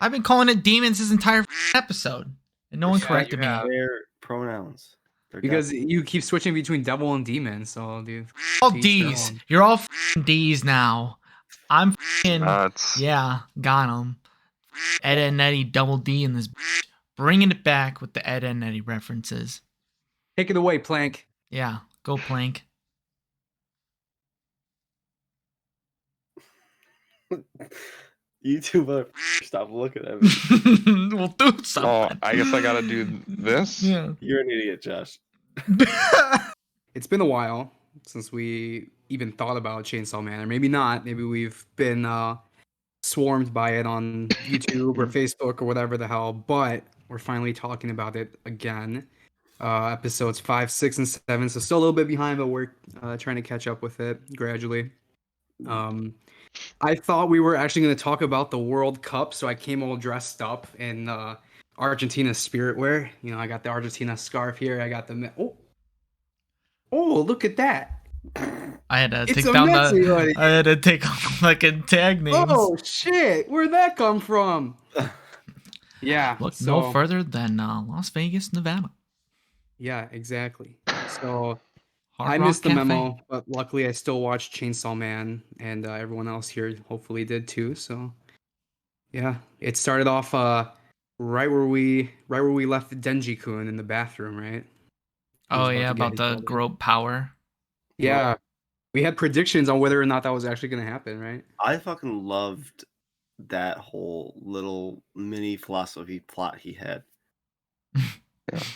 I've been calling it demons this entire episode, and no one corrected me. Their pronouns. Because you keep switching between devil and demon, so dude. All D's. You're all D's now. I'm Nuts. yeah, got him. Ed and Eddie double D in this, bringing it back with the Ed and Eddie references. Take it away, Plank. Yeah, go Plank. You two motherfuckers, stop looking at me. We'll do something. Oh, I guess I gotta do this? Yeah. You're an idiot, Josh. It's been a while since we even thought about Chainsaw Man, or maybe not. Maybe we've been swarmed by it on YouTube or Facebook or whatever the hell, but we're finally talking about it again. Episodes 5, 6, and 7, so still a little bit behind, but we're trying to catch up with it gradually. I thought we were actually going to talk about the World Cup, so I came all dressed up in Argentina spirit wear. You know, I got the Argentina scarf here. I got the oh, look at that! I had to take down the. I had to take off fucking tag names. Oh shit! Where'd that come from? Yeah. Look no further than Las Vegas, Nevada. Yeah, exactly. So Hard I Rock missed the Cafe. memo, but luckily I still watched Chainsaw Man, and everyone else here hopefully did too. So yeah, it started off right where we left Denji-kun in the bathroom, right? Oh yeah, about the grope power. Yeah, we had predictions on whether or not that was actually going to happen, right? I fucking loved that whole little mini philosophy plot he had.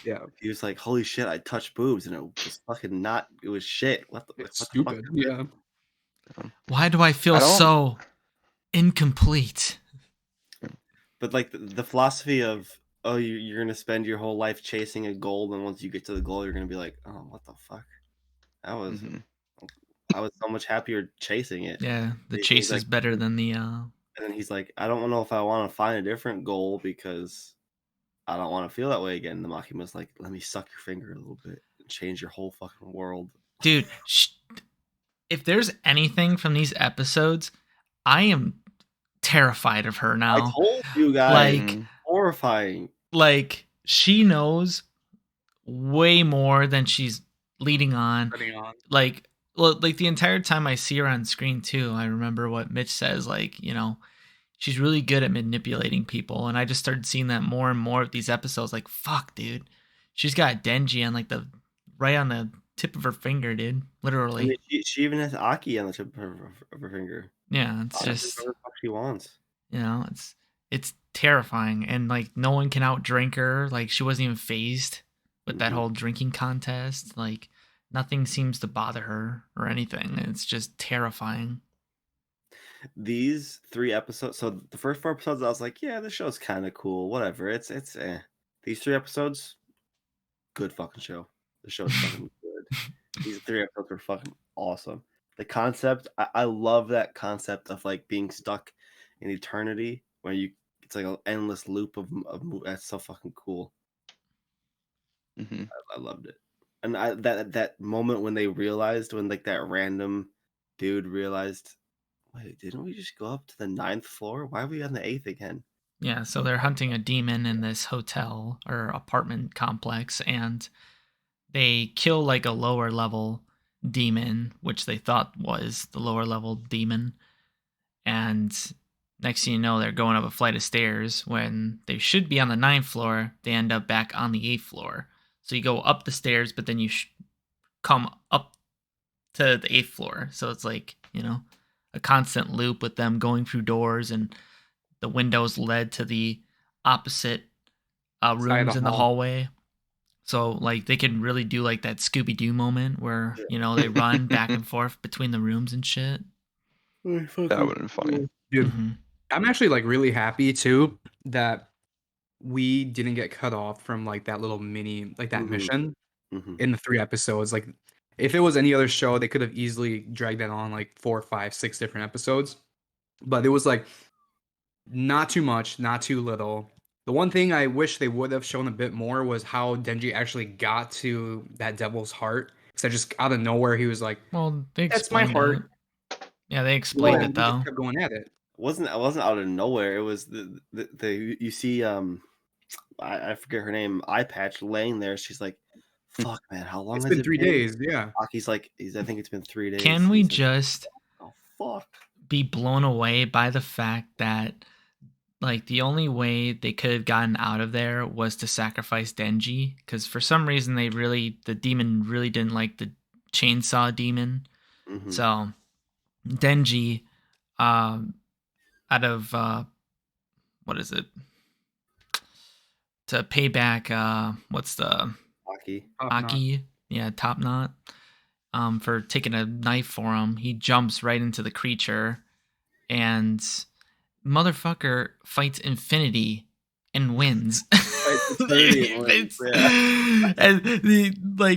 Yeah. He was like, "Holy shit, I touched boobs," and it was fucking not. It was shit. What the Stupid. The fuck? Yeah. Why do I feel so incomplete? But like the philosophy of, oh, you're gonna spend your whole life chasing a goal, and once you get to the goal, you're gonna be like, oh, what the fuck? That was. I was so much happier chasing it. Yeah, the chase is better than the. And then he's like, I don't know if I want to find a different goal because I don't want to feel that way again. The Makima's like, let me suck your finger a little bit and change your whole fucking world. Dude, if there's anything from these episodes, I am terrified of her now. I told you guys, like horrifying. Like she knows way more than she's leading on. Like the entire time I see her on screen too, I remember what Mitch says. Like, you know, she's really good at manipulating people, and I just started seeing that more and more of these episodes. Like, fuck, dude, she's got Denji on like right on the tip of her finger, dude. Literally. I mean, she even has Aki on the tip of her finger. Yeah, it's just whatever the fuck she wants. You know, it's terrifying, and like no one can outdrink her. Like she wasn't even phased with that whole drinking contest. Like nothing seems to bother her or anything. It's just terrifying. These 3 episodes. So the first 4 episodes, I was like, yeah, this show's kind of cool. Whatever. It's These 3 episodes, good fucking show. The show's fucking good. These 3 episodes were fucking awesome. The concept, I love that concept of like being stuck in eternity where it's like an endless loop of that's so fucking cool. I loved it. And that moment when they realized, when like that random dude realized, wait, didn't we just go up to the 9th floor? Why are we on the 8th again? Yeah, so they're hunting a demon in this hotel or apartment complex, and they kill like a lower level demon, which they thought was the lower level demon. And next thing you know, they're going up a flight of stairs when they should be on the 9th floor. They end up back on the 8th floor. So you go up the stairs, but then you come up to the 8th floor. So it's like, you know, a constant loop with them going through doors, and the windows led to the opposite rooms in the hallway. So like they can really do like that Scooby-Doo moment where, you know, they run back and forth between the rooms and shit. That would have been funny. Dude, I'm actually like really happy too that we didn't get cut off from like that little mini, like that mission in the 3 episodes. Like if it was any other show, they could have easily dragged that on like 4, 5, 6 different episodes. But it was like not too much, not too little. The one thing I wish they would have shown a bit more was how Denji actually got to that devil's heart. Because I just out of nowhere he was like, well, "That's my heart." Yeah, they explained it though. Kept going at it. wasn't out of nowhere. It was the you see I forget her name, Eye Patch laying there. She's like, "Fuck, man, how long It's has been it 3 been?" days. Yeah. Aki's like, I think it's been 3 days. Can we He's like, just "Oh fuck." be blown away by the fact that like the only way they could have gotten out of there was to sacrifice Denji, because for some reason the demon really didn't like the chainsaw demon. Mhm. So Denji, out of what is it, to pay back what's the Aki. Top knot. Aki, yeah, Top Knot, for taking a knife for him, he jumps right into the creature, and motherfucker fights Infinity and wins. Infinity and wins, And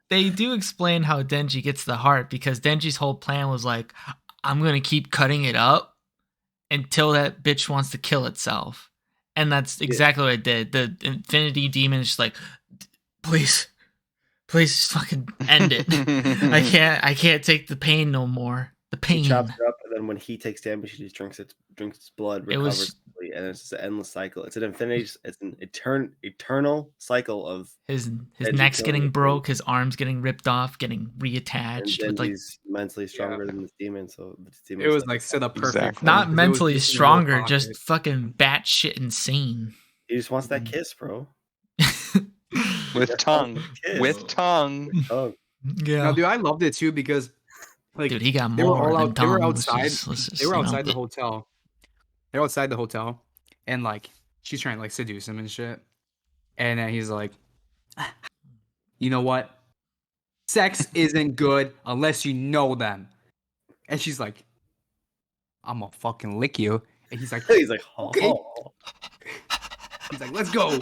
they do explain how Denji gets the heart, because Denji's whole plan was like, I'm gonna keep cutting it up until that bitch wants to kill itself. And that's exactly what it did. The Infinity Demon is just like, please just fucking end it. I can't take the pain no more. The He pain. chops her up, and then when he takes damage, he just drinks its blood, It recovers, was- and it's just an endless cycle. It's an infinity. It's an eternal cycle of His Denji neck's killing getting the broke, his arms getting ripped off, getting and reattached with like Denji's mentally stronger than this demon. So this It demon's was like set up perfect. Exactly. for him, not 'cause it was mentally just in the little stronger, just pocket. fucking batshit insane. he just wants that Mhm. kiss, bro. With That's tongue. kiss. With tongue. Oh, Yeah, No, dude, I loved it too because like dude, he got they were more all than out. They were tongue. Let's outside. just, They were you know. outside the hotel. They're outside the hotel, and like she's trying to like seduce him and shit. And then he's like, you know what? Sex isn't good unless you know them. And she's like, I'm gonna fucking lick you. And he's like, he's like, okay. oh. He's like, let's go.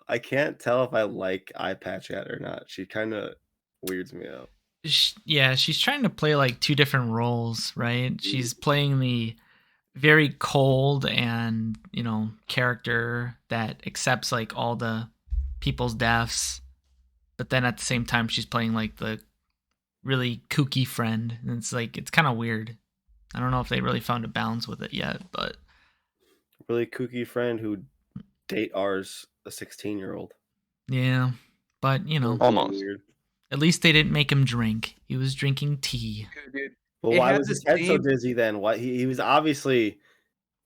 I can't tell if I like Eye Patch yet or not. She kind of weirds me out. Yeah, she's trying to play like two different roles, right? She's playing the very cold and, you know, character that accepts like all the people's deaths, but then at the same time she's playing like the really kooky friend, and it's like it's kind of weird. I don't know if they really found a balance with it yet, but Really kooky friend who date ours, a 16-year-old. yeah. But you know, Almost. Weird. at least they didn't make him drink. He was drinking tea. Dude, Well, It why had was the his head so same- dizzy then? Why he was obviously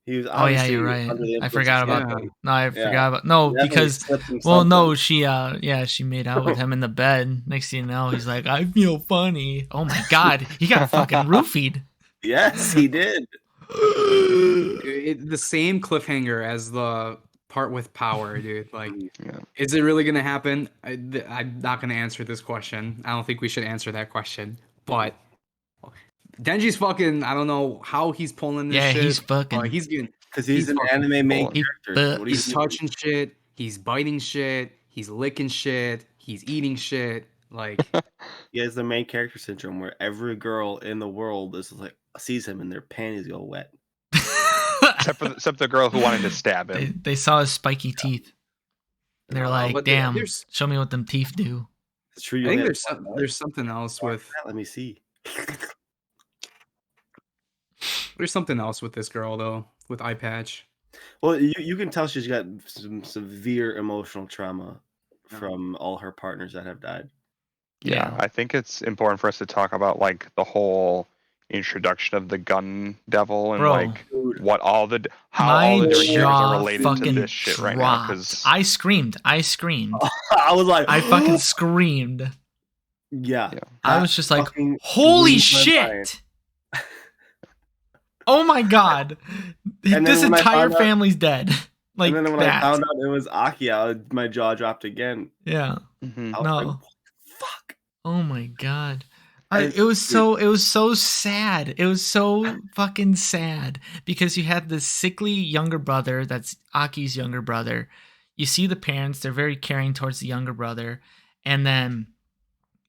Oh yeah, you're right. under the I influence forgot of about something. No, I Yeah. forgot about no, Definitely because slipped him well, no, something. she made out with him in the bed. Next thing you know, he's like, I feel funny. Oh my god, he got fucking roofied. Yes, he did. the same cliffhanger as the part with power, dude. Like, Yeah. is it really gonna happen? I'm not gonna answer this question. I don't think we should answer that question. But Denji's fucking. I don't know how he's pulling this Yeah, shit. he's fucking. but he's getting. Because he's an fucking anime main pulling. character. What do you He's do? touching shit. He's biting shit. He's licking shit. He's eating shit. Like, He has the main character syndrome where every girl in the world is like sees him and their panties go wet. Except the girl who wanted to stab him. they saw his spiky teeth. They're No, like, but damn, there's- show me what them teeth do. It's true. I You think only there's have one, right? there's something else with Let me see. there's something else with this girl though with Eye Patch. Well, you can tell she's got some severe emotional trauma from all her partners that have died. Yeah, I think it's important for us to talk about like the whole introduction of the gun devil and Bro. like what all the how My all the different characters jaw are related to fucking this shit right now. dropped. Because I screamed. I was like, I fucking screamed. yeah. I was just like, fucking holy blew my mind. shit. Oh my god. then This when I entire found out- family's dead. Like and then when that. I found out it was Aki, my jaw dropped again. Yeah. Mhm. I was No. like, fuck. Oh my god. And- It was so sad. It was so fucking sad because you had this sickly younger brother that's Aki's younger brother. You see the parents, they're very caring towards the younger brother. And then,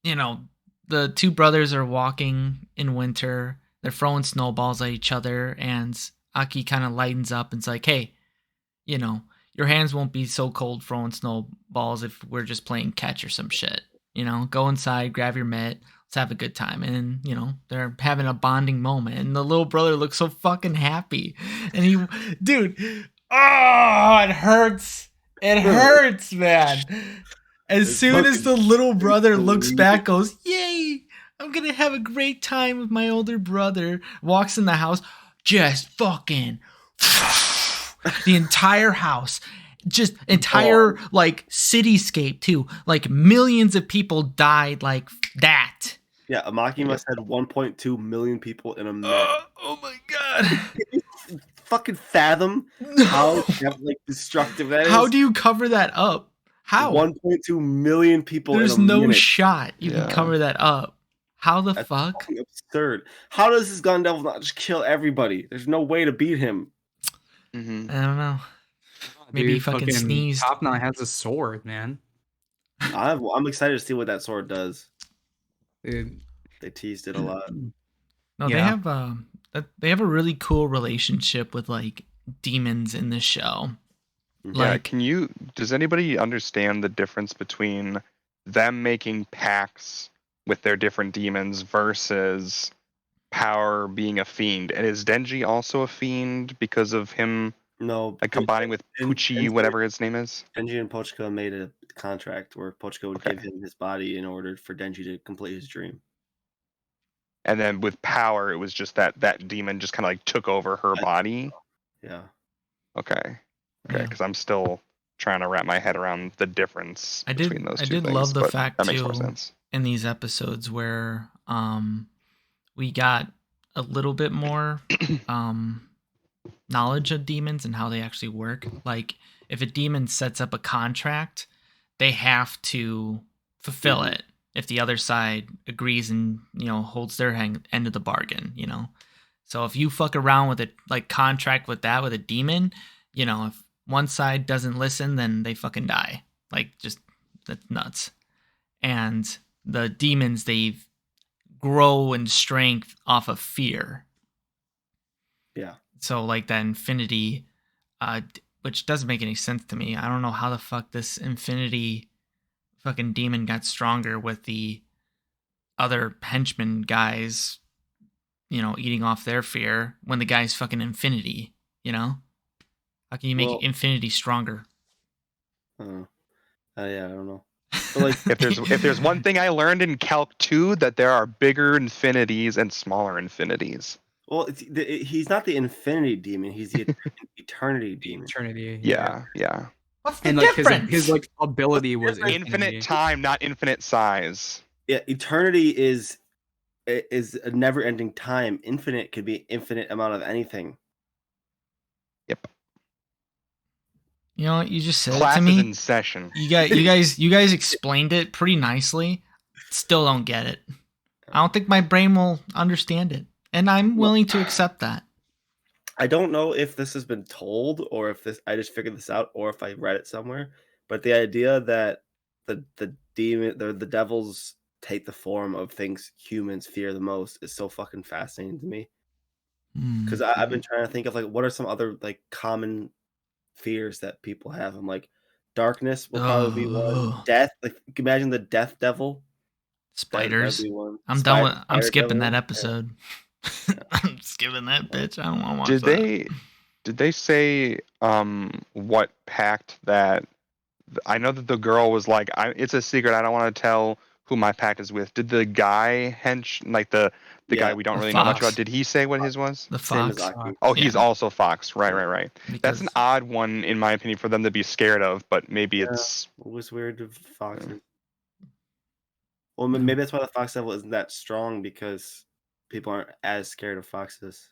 you know, the two brothers are walking in winter. They're throwing snowballs at each other, and Aki kind of lightens up and's like, hey, you know, your hands won't be so cold throwing snowballs if we're just playing catch or some shit. You know, go inside, grab your mitt, let's have a good time. And, you know, they're having a bonding moment. And the little brother looks so fucking happy. And he, dude, oh, it hurts. It hurts, man. As It's soon as fucking the little brother looks bleeding. back, goes, yay, I'm going to have a great time with my older brother. Walks in the house, just fucking the entire house. Just entire like cityscape too. Like millions of people died like that. Yeah, Amaki must had 1.2 million people in a minute. Oh my god. Can you fucking fathom how like destructive that is? How do you cover that up? How? 1.2 million people There's in a no minute. shot you can cover that up. How the That's fuck? fucking absurd. How does this gun devil not just kill everybody? There's no way to beat him. I don't know. Maybe he Dude, fucking sneezed. Top Knot has a sword, man. I'm excited to see what that sword does. Dude. They teased it a lot. No, Yeah. they have a really cool relationship with like demons in this show. Yeah, Like, does anybody understand the difference between them making pacts with their different demons versus Power being a fiend? And is Denji also a fiend because of him No, like combining with Pucci, whatever his name is? Denji and Pochika made a contract where Pochika would give him his body in order for Denji to complete his dream. And then with Power, it was just that demon just kind of like took over her body. Yeah. Okay, Yeah. because I'm still trying to wrap my head around the difference between those two I did things. love the but fact that makes too more sense. in these episodes where we got a little bit more knowledge of demons and how they actually work. Like if a demon sets up a contract, they have to fulfill it if the other side agrees and, you know, holds their end of the bargain, you know. So if you fuck around with a like contract with a demon, you know, if one side doesn't listen, then they fucking die. Like just that's nuts. And the demons, they grow in strength off of fear. Yeah. So like that infinity, which doesn't make any sense to me. I don't know how the fuck this infinity fucking demon got stronger with the other henchmen guys, you know, eating off their fear when the guy's fucking infinity, you know? How can you make infinity stronger? Yeah, I don't know. But like if there's one thing I learned in Calc 2, that there are bigger infinities and smaller infinities. Well, he's not the infinity demon. He's the eternity demon. Eternity. Yeah. What's the And like difference? his like ability was Infinite time, not infinite size. Yeah, eternity is a never-ending time. Infinite could be infinite amount of anything. Yep. You know what? You just said Class it to me. is in session. You guys explained it pretty nicely. Still don't get it. I don't think my brain will understand it, and I'm willing to accept that. I don't know if this has been told or if I just figured this out or if I read it somewhere. But the idea that the demon, the devils take the form of things humans fear the most is so fucking fascinating to me. Because I've been trying to think of like what are some other like common fears that people have. I'm like darkness will probably be one. Death, like imagine the death devil. Spiders. That'd be one. I'm done with. I'm skipping that episode. I'm skipping that bitch. I don't want to watch that. Did they say what pact that? I know that the girl was like, it's a secret. I don't want to tell who my pact is with. Did the guy like the guy we don't really know much about? Did he say what his was? The fox. Oh, he's also Fox. Right. Because that's an odd one in my opinion for them to be scared of, but maybe it's. It was weird to foxes. Well, maybe that's why the fox devil isn't that strong because people aren't as scared of foxes.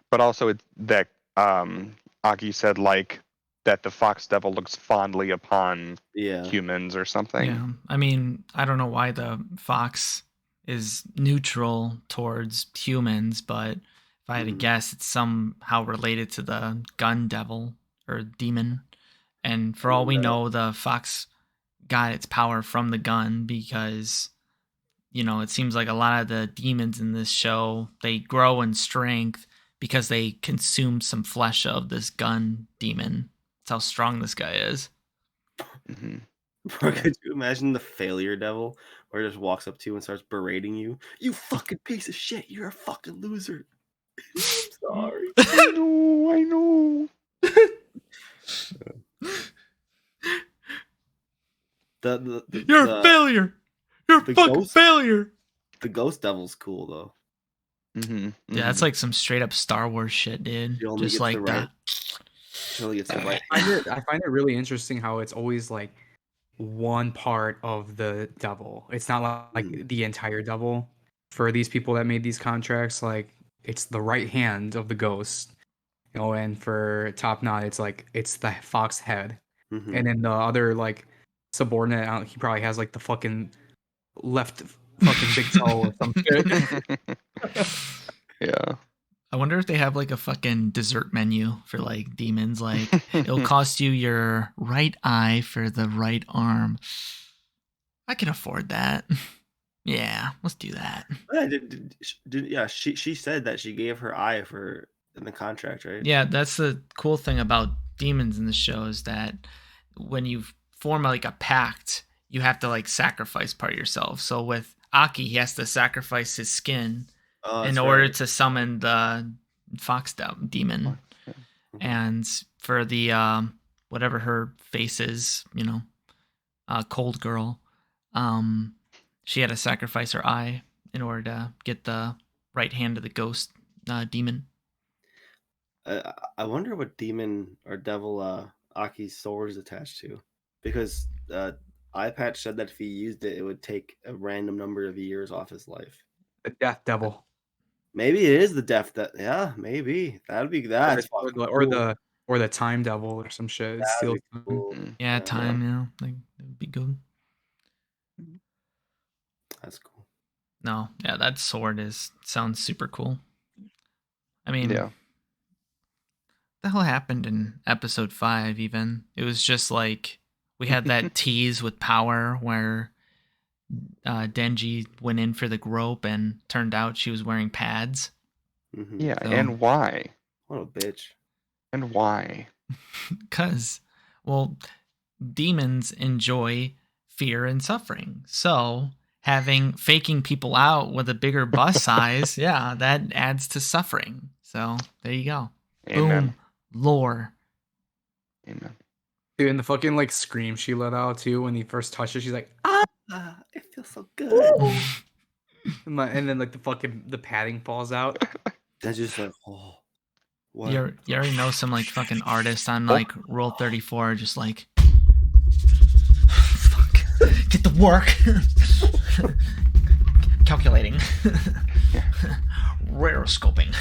But also, it's that Aki said like that the fox devil looks fondly upon humans or something. Yeah, I mean, I don't know why the fox is neutral towards humans, but if I had to guess, it's somehow related to the gun devil or demon. And for all we know, the fox got its power from the gun because, you know, it seems like a lot of the demons in this show, they grow in strength because they consume some flesh of this gun demon. That's how strong this guy is. Mm-hmm. Or could you imagine the failure devil where it just walks up to you and starts berating you? You fucking piece of shit. You're a fucking loser. I'm sorry. I know. You're a failure. You're a the fucking ghost- failure. The ghost devil's cool though. Yeah, that's like some straight up Star Wars shit, dude. She only Just gets like the right- that. She only gets the right. I find it really interesting how it's always like one part of the devil. It's not like the entire devil for these people that made these contracts. Like it's the right hand of the ghost, you know. And for Top Knot, it's like it's the fox head, Mhm. and then the other like subordinate, he probably has like the fucking left fucking big toe or some shit. Yeah. I wonder if they have like a fucking dessert menu for like demons. Like it'll cost you your right eye for the right arm. I can afford that. Yeah, let's do that. Yeah, she said that she gave her eye for in the contract, right? Yeah, that's the cool thing about demons in the show is that when you form like a pact, you have to like sacrifice part of yourself. So with Aki, he has to sacrifice his skin in order to summon the fox demon. And for the whatever her face is, you know, cold girl, she had to sacrifice her eye in order to get the right hand of the ghost demon. I wonder what demon or devil Aki's sword is attached to, because Eye Patch said that if he used it, it would take a random number of years off his life. The death devil. Maybe it is the death that. Yeah, maybe that'd be that. Or the time devil or some shit. Steel time. Cool. Yeah, time. Yeah, like that would be good. That's cool. No, yeah, that sword sounds super cool. I mean, Yeah. the hell happened in episode 5 even? It was just like we had that tease with power where Denji went in for the grope and turned out she was wearing pads. Mhm. Yeah, So- and why? What a bitch. And why? Because, well, demons enjoy fear and suffering. So faking people out with a bigger bust size, yeah, that adds to suffering. So there you go. Amen. Boom. Lore. Amen. Dude, and the fucking like scream she let out too when he first touched it, she's like, It feels so good. and then like the padding falls out. That's just like, oh, what? You already know some like fucking artists on like Roll 34 just like fuck, get to work. Calculating. Raroscoping.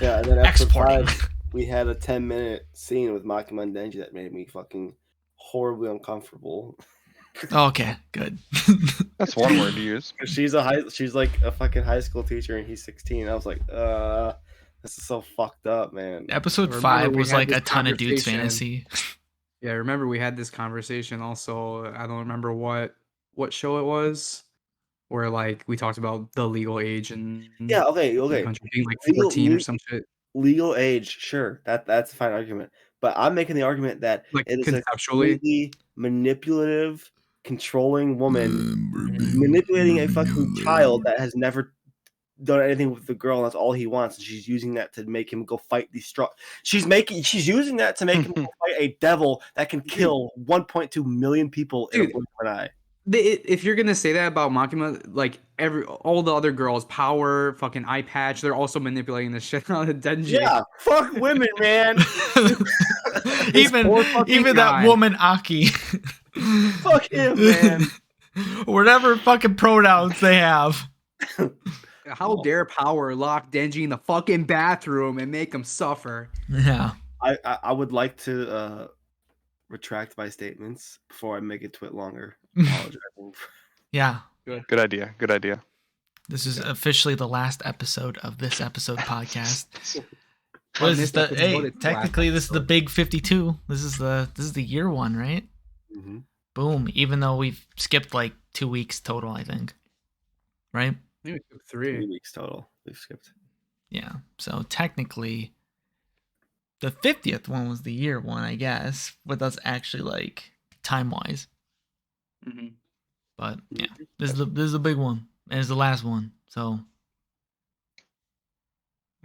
Yeah, and then after Exporting. 5, we had a 10-minute scene with Makima and Denji that made me fucking horribly uncomfortable. Okay, good. That's one word to use. She's like a fucking high school teacher and he's 16. I was like, this is so fucked up, man. Episode Remember 5 we was had like this a ton of dudes conversation. fantasy. Yeah, remember we had this conversation also. I don't remember what show it was, where like we talked about the legal age and Yeah, okay. the country being like Legal- 14 or le- some shit. Legal age, sure. That's a fine argument. But I'm making the argument that Like it is a conceptually. completely manipulative, controlling woman manipulating a fucking child that has never done anything with the girl. And that's all he wants. And she's using that to make him go fight these strong. She's using that to make him go fight a devil that can kill 1.2 million people in a Dude. blink of an eye. If you're gonna say that about Makima, like all the other girls, Power, fucking Eye Patch, they're also manipulating the shit out of Denji. Yeah, fuck women, man. poor fucking even guy. that woman Aki. Fuck him, man. Whatever fucking pronouns they have. How dare Power lock Denji in the fucking bathroom and make him suffer? Yeah. I would like to retract my statements before I make it twit longer. Apologizing. Yeah. Good idea. Good idea. This is officially the last episode of this episode podcast. On What is this the episode, hey? it's the last Technically, this is the episode. big 52. This is the year one, right? Mm-hmm. Boom. Even though we've skipped like 2 weeks total, I think. Right? I think we took 3. 3 weeks total. We've skipped. Yeah. So technically, the 50th one was the year one, I guess. With us actually like time wise. Mhm. But yeah, this is the big one, and it's the last one. So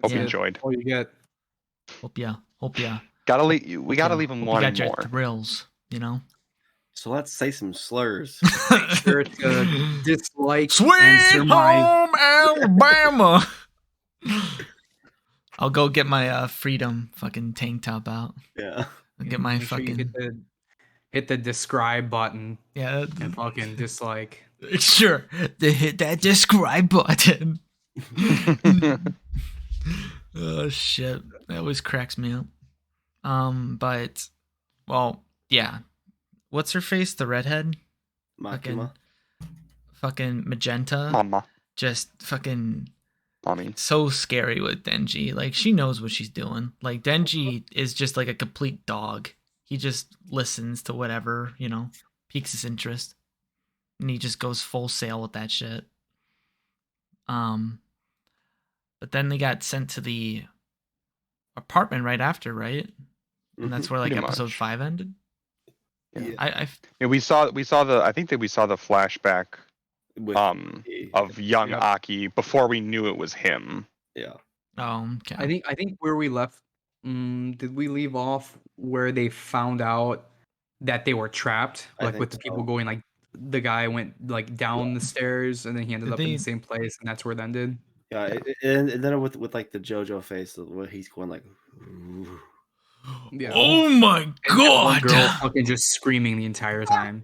Hope you Yeah. enjoyed. All you get. hope ya We gotta leave him hope you wanting got your more. thrills. So let's say some slurs. Make sure to dislike and Sweet surmise. home Alabama. I'll go get my freedom fucking tank top out. Yeah. I'll get my Make sure you fucking hit the describe button yeah. and fucking dislike. Sure, to hit that describe button. Oh shit, that always cracks me up. But well, yeah. What's her face? The redhead, Makima. fucking magenta. Mama. Just fucking Mommy. so scary with Denji. Like she knows what she's doing. Like Denji is just like a complete dog. He just listens to whatever, piques his interest. And he just goes full sail with that shit. But then they got sent to the apartment right after, right? And that's where like Pretty episode much. 5 ended. Yeah. Yeah, we saw the I think that we saw the flashback With of young Yep. Aki before we knew it was him. yeah. Okay. I think where we left, did we leave off where they found out that they were trapped, I like think with the people so. going like the guy went like down the stairs and then he ended Did up in they- the same place and that's where it ended. Yeah, and then with like the JoJo face, where he's going like, "Ooh." Yeah. Oh my And that one god! girl fucking just screaming the entire time.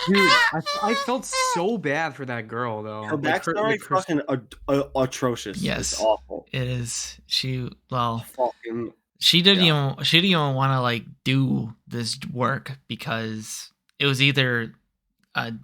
Dude, I felt so bad for that girl though. Her Like, backstory fucking atrocious. Yes. It's awful. It is. She Fucking didn't Yeah. even want to like do this work because it was either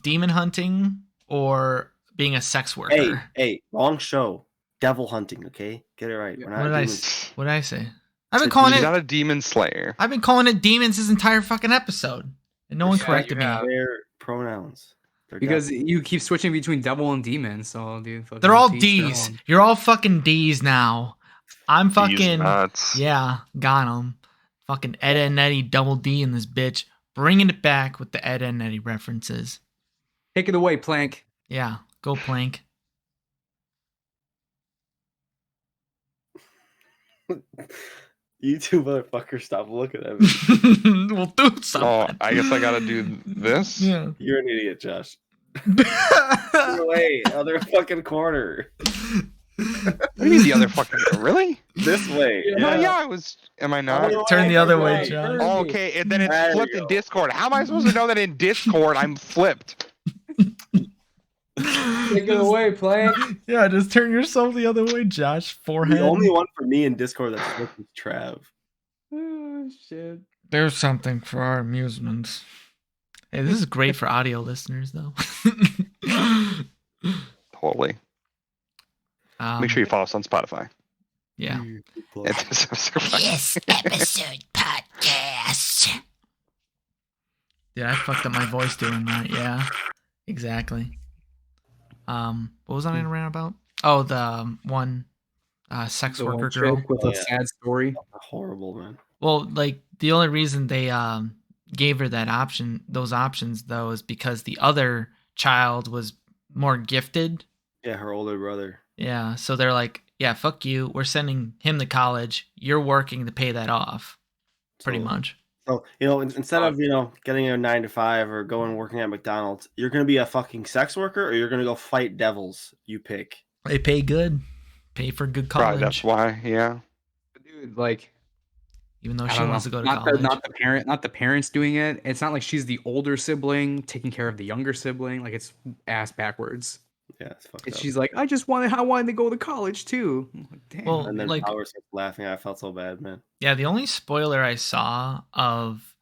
demon hunting or being a sex worker. hey, wrong show. Devil hunting, okay? Get it right. Yeah. We're What not did I demons. What did I say? I've been It's calling She's it. not a demon slayer. I've been calling it demons this entire fucking episode, and no one Yeah, corrected you me. have. Their pronouns. They're Because devil. you keep switching between devil and demon, so dude, fucking They're all to each their D's. own. You're all fucking D's now. I'm These fucking nuts. yeah, got him. Fucking Ed and Eddie double D in this bitch, bringing it back with the Ed and Eddie references. Take it away, Plank. Yeah, go Plank. You two motherfuckers, stop looking at me. We'll do Oh, something. I guess I gotta do this. Yeah. You're an idiot, Josh. Other way, other fucking corner. What do you mean the other fucking really? This way. No, yeah, I was. Am I not? Other Turn the other way, right. Josh. Oh, okay, and then it's There flipped you in go. Discord. How am I supposed to know that in Discord I'm flipped? Take it away, Plank. Yeah, just turn yourself the other way, Josh. Forehead. The only one for me in Discord that's flipped is Trav. Oh shit. There's something for our amusement. Hey, this is great for audio listeners, though. Totally. Make sure you follow us on Spotify. Yeah. And this episode- This episode podcast. Yeah, I fucked up my voice doing that. Yeah, exactly. What was I gonna rant about? Oh, the one sex The worker one girl. chick with Oh, a yeah. sad story. Horrible, man. Well, like the only reason they gave her those options though, is because the other child was more gifted. Yeah, her older brother. Yeah, so they're like, yeah, fuck you. We're sending him to college. You're working to pay that off, pretty So- much. So, instead of, getting a 9 to 5 or going working at McDonald's, you're going to be a fucking sex worker or you're going to go fight devils. You pick. They pay good, pay for good Probably college. that's why. Yeah. Dude, like Even though I she don't wants know. to go to not college. not the parents doing it. It's not like she's the older sibling taking care of the younger sibling. Like it's ass backwards. Yeah, it's fucked And up. she's like, I wanted to go to college too. I'm like, damn. Well, And then like- Power starts laughing. I felt so bad, man. Yeah, the only spoiler I saw of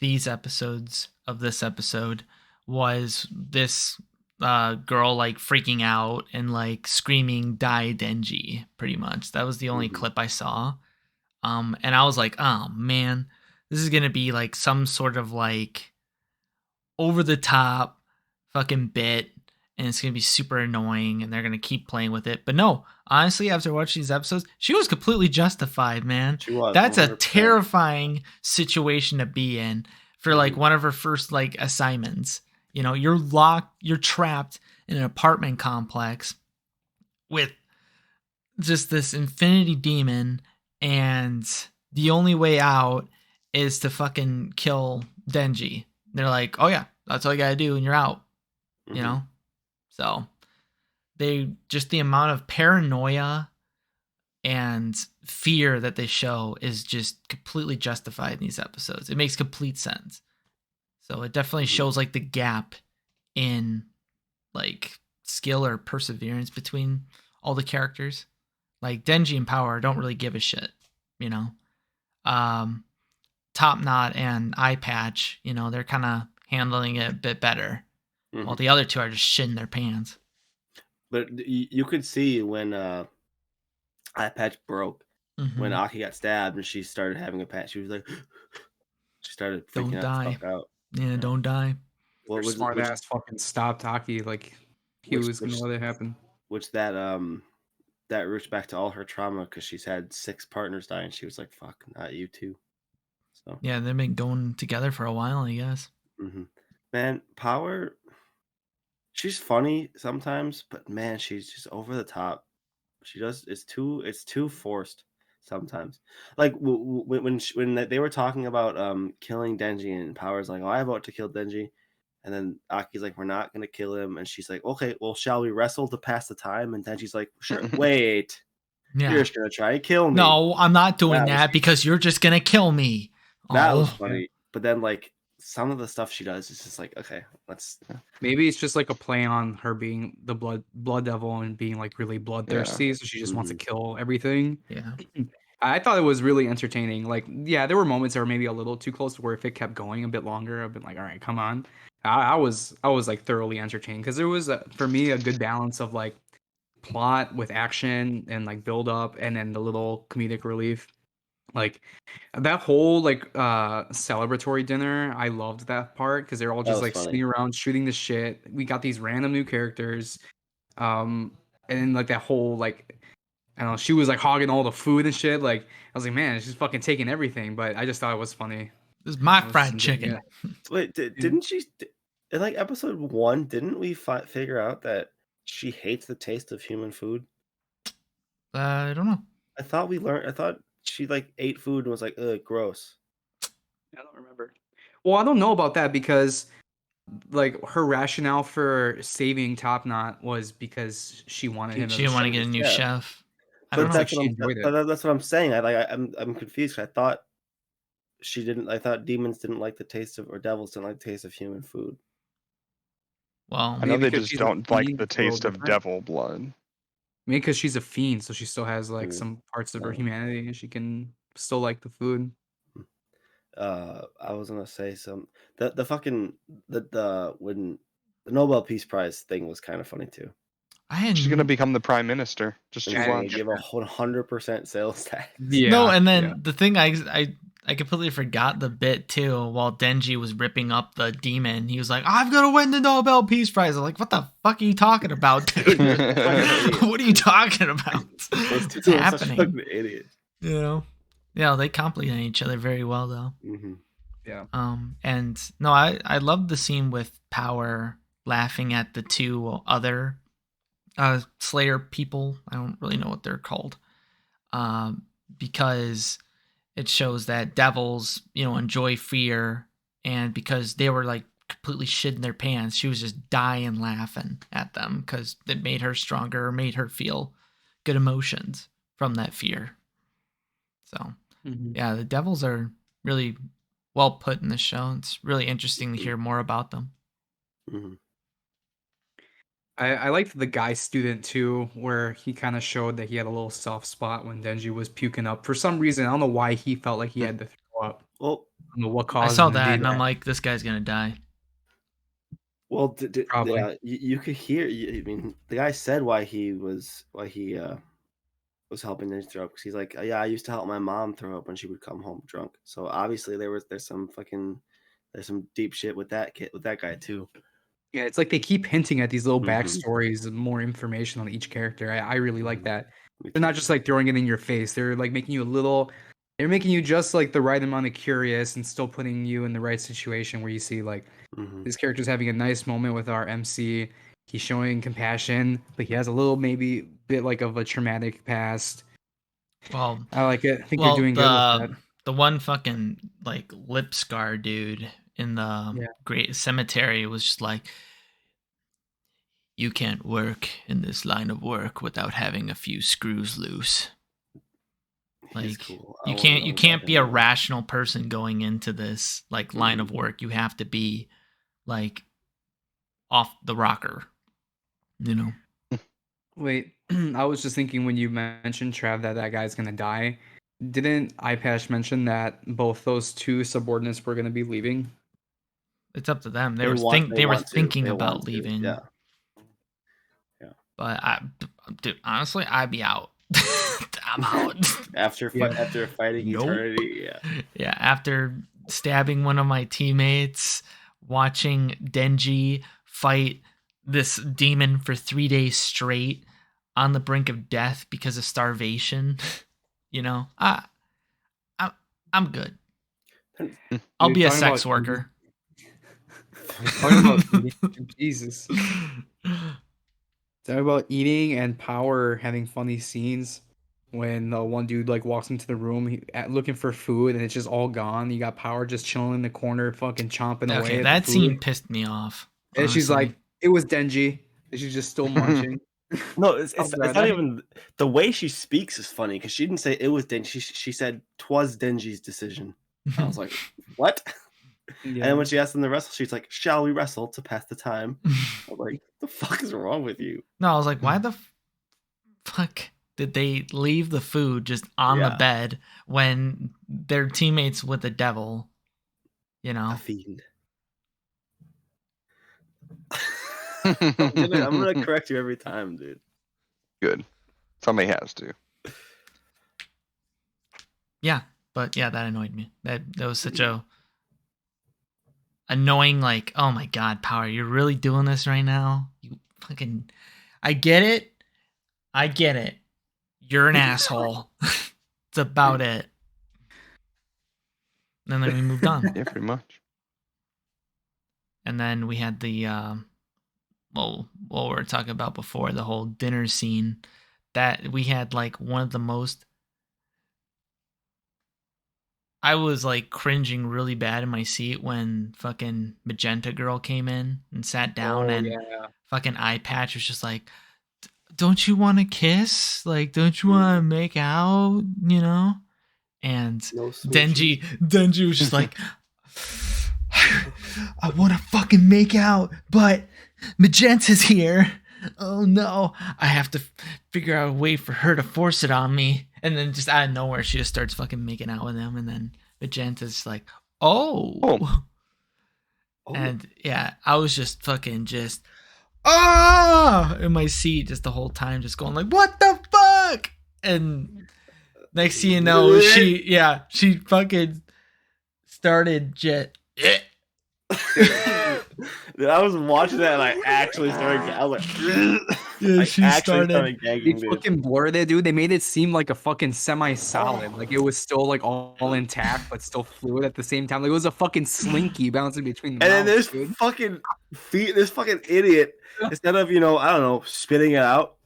these episodes of this episode was this girl like freaking out and like screaming "Die Denji" pretty much. That was the only Mhm. clip I saw. And I was like, oh man, this is gonna be like some sort of like over the top fucking bit, and it's gonna be super annoying, and they're gonna keep playing with it. But no, honestly, after watching these episodes, she was completely justified, man. She was. That's a 100%. terrifying situation to be in. for like one of her first like assignments. You know, you're trapped in an apartment complex with just this infinity demon, and the only way out is to fucking kill Denji. They're like, oh yeah, that's all you gotta do and you're out. You know? So they just the amount of paranoia and fear that they show is just completely justified in these episodes. It makes complete sense. So it definitely shows like the gap in like skill or perseverance between all the characters. Like Denji and Power don't really give a shit, you know. Top Knot and Eye Patch, you know, they're kind of handling it a bit better, while the other two are just shitting their pants. But you could see when Eye Patch broke, when Aki got stabbed and she started having a patch. She was like, she started freaking the fuck out. Yeah, don't die. Well, smart ass fucking stopped Aki, like he was gonna let it happen. Which that roots back to all her trauma because she's had 6 partners die and she was like, fuck, not you too. So yeah, they've been going together for a while, I guess. Man, Power, she's funny sometimes, but man, she's just over the top. She does it's too forced sometimes. Like when they were talking about killing Denji, and Power's like, oh, I vote to kill Denji, and then Aki's like, we're not gonna kill him, and she's like, okay, well, shall we wrestle to pass the time? And Denji's like, sure. Wait, you're just gonna try to kill me? No, I'm not doing that because you're just gonna kill me. That was funny, but then like some of the stuff she does is just like, okay, let's. Maybe it's just like a play on her being the blood devil and being like really bloodthirsty, so she just wants to kill everything. Yeah, I thought it was really entertaining. Like, yeah, there were moments that were maybe a little too close to where if it kept going a bit longer, I've been like, all right, come on. I was like thoroughly entertained because there was for me a good balance of like plot with action and like build up, and then the little comedic relief. Like that whole like celebratory dinner, I loved that part because they're all just like sitting around shooting the shit. We got these random new characters, and then like that whole like, I don't know, she was like hogging all the food and shit. Like I was like, man, she's fucking taking everything. But I just thought it was funny. This is my fried chicken. Wait, didn't she? In like episode 1, didn't we figure out that she hates the taste of human food? I don't know. I thought she like ate food and was like, ugh, gross. I don't remember. Well, I don't know about that because like her rationale for saving Top Knot was because she wanted him. She didn't want to get a new chef. But that's what I'm saying. I'm confused. I thought she didn't. I thought demons didn't like the taste of, or devils didn't like the taste of human food. Well, I know they just don't like the taste of devil blood. Maybe because she's a fiend, so she still has like some parts of her humanity, and she can still like the food. I was gonna say the fucking when the Nobel Peace Prize thing was kind of funny too. She's gonna become the prime minister. Just give 100% sales tax. Yeah. No, and then the thing I completely forgot the bit too. While Denji was ripping up the demon, he was like, "I'm gonna win the Nobel Peace Prize." I'm like, "What the fuck are you talking about, dude? What are you talking about? What's happening?" Idiot. You know? Yeah, they complement each other very well, though. Yeah. And no, I love the scene with Power laughing at the 2 other Slayer people. I don't really know what they're called, because it shows that devils, you know, enjoy fear, and because they were like completely shitting their pants, she was just dying laughing at them because it made her stronger, made her feel good emotions from that fear. So yeah, the devils are really well put in the show. It's really interesting to hear more about them. I liked the guy student too, where he kind of showed that he had a little soft spot when Denji was puking up. For some reason, I don't know why he felt like he had to throw up. Well, I don't know what caused I saw that, and I'm like, this guy's gonna die. Well, yeah, you could hear. I mean, the guy said why he was helping Denji throw up, because he's like, yeah, I used to help my mom throw up when she would come home drunk. So obviously there's some deep shit with that guy too. Yeah, it's like they keep hinting at these little backstories and more information on each character. I really like that. They're not just like throwing it in your face. They're like making you a little They're making you just like the right amount of curious and still putting you in the right situation where you see like this character's having a nice moment with our MC. He's showing compassion, but he has a little maybe bit like of a traumatic past. Well, I like it. I think you're doing good with that. The one fucking like lip scar dude in the Great Cemetery was just like, you can't work in this line of work without having a few screws loose. Like cool. you can't be a rational person going into this like line of work. You have to be like off the rocker, you know. Wait, I was just thinking when you mentioned Trav that guy's gonna die. Didn't iPash mention that both those two subordinates were gonna be leaving? It's up to them. They were thinking about leaving. Yeah. But dude, honestly, I'd be out. I'm out. After fighting eternity, yeah. Yeah, after stabbing one of my teammates, watching Denji fight this demon for 3 days straight on the brink of death because of starvation, you know, I'm good. I'll be a sex worker. Jesus. Talking about eating and Power having funny scenes when the one dude like walks into the room looking for food and it's just all gone. You got Power just chilling in the corner, fucking chomping away. Okay, that scene pissed me off. And honestly. She's like, "It was Denji," and she's just still munching. No, it's not even the way she speaks is funny because she didn't say it was Denji. She said 'twas Denji's decision. I was like, what? Yeah. And when she asked them to wrestle, she's like, "Shall we wrestle to pass the time?" I'm like, "The fuck is wrong with you?" No, I was like, why the fuck did they leave the food just on the bed when they're teammates with the devil? You know, a fiend. I'm gonna correct you every time, dude. Good. Somebody has to. Yeah, but yeah, that annoyed me. That was such a annoying, like, oh my god, Power, you're really doing this right now? You fucking, I get it. You're an asshole. It's about it. And then we moved on. Yeah, pretty much. And then we had the what we were talking about before, the whole dinner scene, that we had like one of the most, I was like cringing really bad in my seat when fucking Magenta Girl came in and sat down fucking Eye Patch was just like, don't you want to kiss? Like, don't you want to make out, you know? And Denji was just like, I want to fucking make out, but Magenta's here. Oh no, I have to figure out a way for her to force it on me. And then just out of nowhere, she just starts fucking making out with him. And then Magenta's like, oh. And yeah, I was just fucking just, in my seat just the whole time, just going like, what the fuck? And next thing you know, she fucking started Dude, I was watching that and I actually started. I was like, she started gagging. They fucking blurred it, dude. They made it seem like a fucking semi-solid, like it was still like all intact, but still fluid at the same time. Like it was a fucking slinky bouncing between. And then this fucking idiot, instead of I don't know, spitting it out.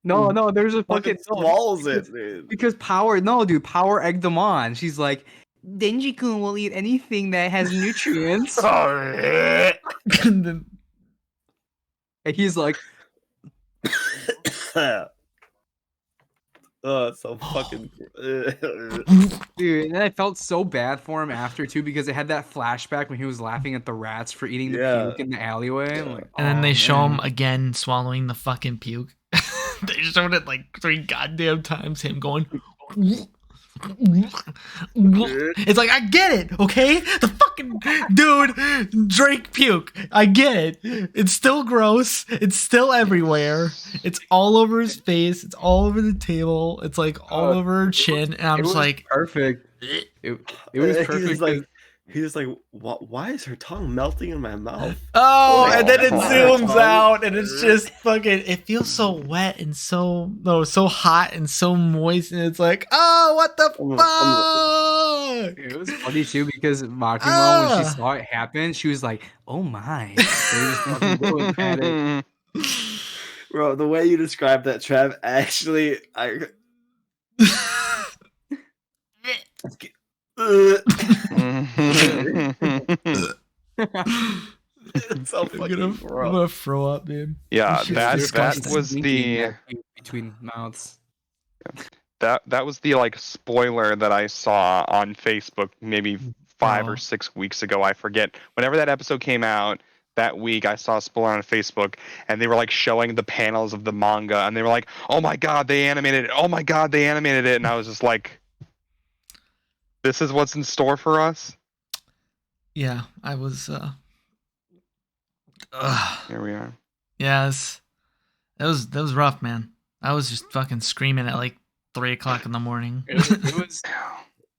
No, there's a fucking swallows it, dude. Because Power egged them on. She's like, Denji-kun will eat anything that has nutrients. And he's like, oh, it's so fucking dude. And I felt so bad for him after too, because it had that flashback when he was laughing at the rats for eating the puke in the alleyway. I'm like, and then they show him again swallowing the fucking puke. They showed it like 3 goddamn times, him going. It's like, I get it, okay? The fucking dude drank puke. I get it. It's still gross. It's still everywhere. It's all over his face. It's all over the table. It's like all over her chin. And I'm just like, perfect. It was perfect. He's like, He's like, why is her tongue melting in my mouth? Oh, Like, and then it Oh. zooms Tongue. out, and it's just fucking. It feels so wet and so hot and so moist, and it's like, oh, what the fuck? It was funny too because Makima, when she Ah. saw it happen, she was like, "Oh my!" They just fucking go in panic. Bro, the way you described that, Trav, actually, it's so I'm fucking gonna gross. throw up, dude. Yeah, This shit's that disgusting. was Slinking the that between mouths. that was the like spoiler that I saw on Facebook maybe 5 Bro. or 6 weeks ago. I forget. Whenever that episode came out that week, I saw a spoiler on Facebook, and they were like showing the panels of the manga, and they were like, "Oh my god, they animated it! Oh my god, they animated it!" And I was just like, "This is what's in store for us." Yeah, I was. Here we are. Yes, that was rough, man. I was just fucking screaming at like 3:00 in the morning.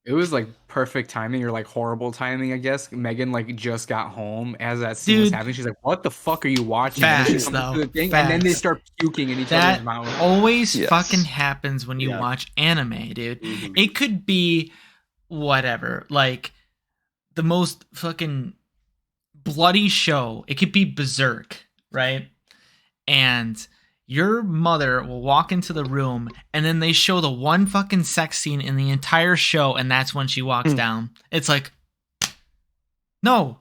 It was like perfect timing or like horrible timing, I guess. Megan like just got home as that scene was Dude. happening. She's like, "What the fuck are you watching?" And then Facts, she comes to though. the thing, and then they Facts. start puking in each That other's mouth. always Yes. fucking happens when you Yeah. watch anime, dude. Mhm. It could be whatever, like the most fucking bloody show. It could be Berserk, right? And your mother will walk into the room, and then they show the one fucking sex scene in the entire show, and that's when she walks down. It's like, no,